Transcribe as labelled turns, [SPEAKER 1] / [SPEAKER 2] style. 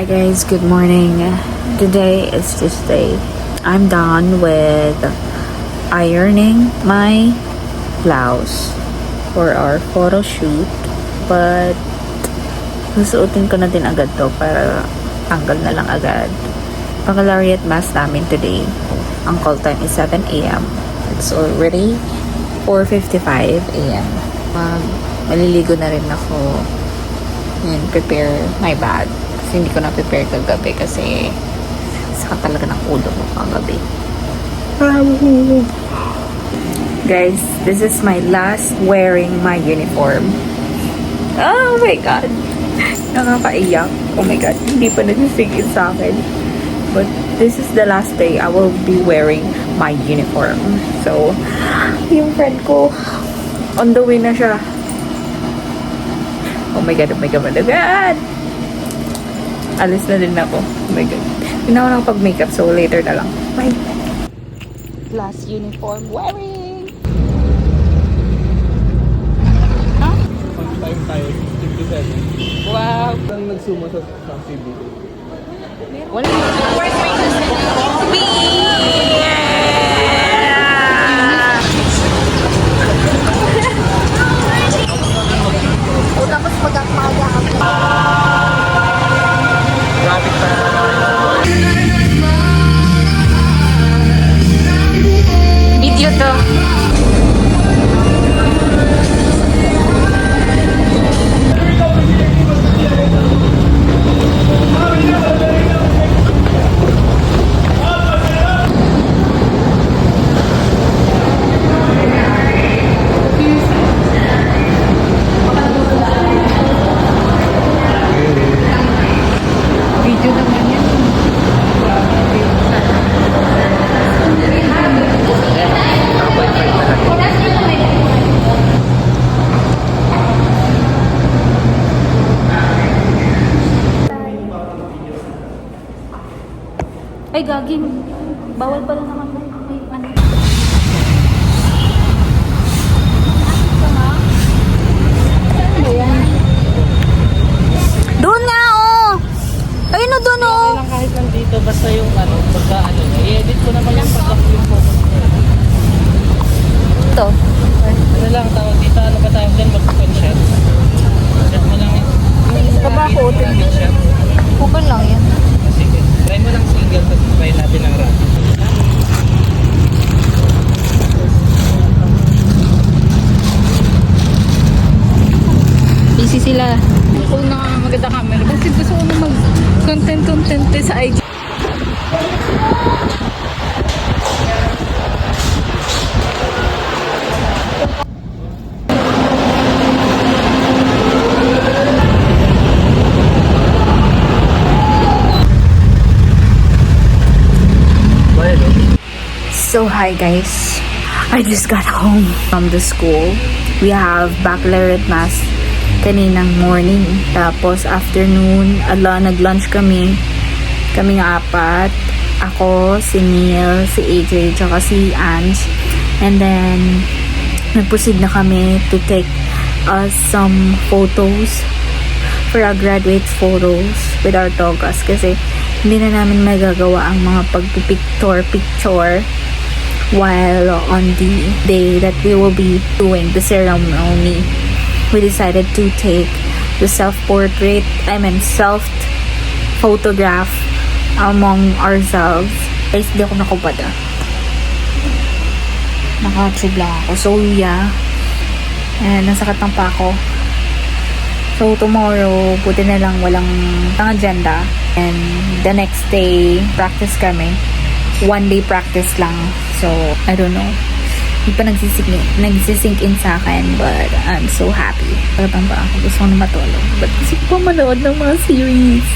[SPEAKER 1] Hi guys, good morning. Today is Tuesday. I'm done with ironing my blouse for our photo shoot. But susuotin ko na din agad to para tanggal na lang agad. Baccalaureate mass namin today. Ang call time is 7 a.m. It's already 4:55 a.m. Maliligo na rin ako and prepare my bag. Kasi hindi ko na-prepare kagabi kasi saka talaga ng ulo ko kagabi. Guys, this is my last wearing my uniform. Oh my God! Nakakaiyak. Oh my God, hindi pa nagsisingit sa akin. But this is the last day I will be wearing my uniform. So, yung friend ko, on the way na siya. Oh my God, oh my God, oh my God! Alis na din ako. Oh my God. Hindi na ako nakapag-makeup, so later na lang. Bye! Last uniform wearing! Huh?
[SPEAKER 2] On time tayo, 57.
[SPEAKER 1] Wow!
[SPEAKER 2] Ang nagsumo sa CB.
[SPEAKER 1] Wala
[SPEAKER 3] Tapos magkakaya ako.
[SPEAKER 2] Traffic pa.
[SPEAKER 1] video to. Video naman yan. Ay, gaging. Bawal pala naman may ano. Doon nga, oh! Ayun na doon, oh!
[SPEAKER 4] Okay lang kahit nandito, basta yung ano, pagka ano, i-edit ko naman yung pagka yung photos ko.
[SPEAKER 1] Ito.
[SPEAKER 4] Ano lang, tawag dito, ano ba tawag dyan, mag-open shot. Shot mo lang yung
[SPEAKER 1] Tabako,
[SPEAKER 4] yung shot.
[SPEAKER 1] Okay lang yan.
[SPEAKER 4] Sige, try mo lang single, tapos try natin ang rap.
[SPEAKER 1] Busy sila.
[SPEAKER 4] Kung maganda camera, bakit gusto ko na mag-content sa IG?
[SPEAKER 1] So hi guys, I just got home from the school. We have baccalaureate mass kaninang morning. Tapos afternoon, nag-lunch kami. Kami nga apat. Ako, si Neil, si AJ, tsaka si Ange. And then, nag-proceed na kami to take some photos for our graduate photos with our togas. Kasi hindi na namin magagawa ang mga picture while on the day that we will be doing the ceremony. We decided to take the self-photograph among ourselves. Guys, di ako nakubad naka-tube lang ako. So yeah, and nasakit ng pa ako. So tomorrow, buti na lang walang agenda. And the next day, practice kami. 1 day practice lang. So, I don't know. Hindi pa nagsisink in sa akin, but I'm so happy. Pagkatang pa ako, gusto ko na matulog. But gusto ko pa manood ng mga series.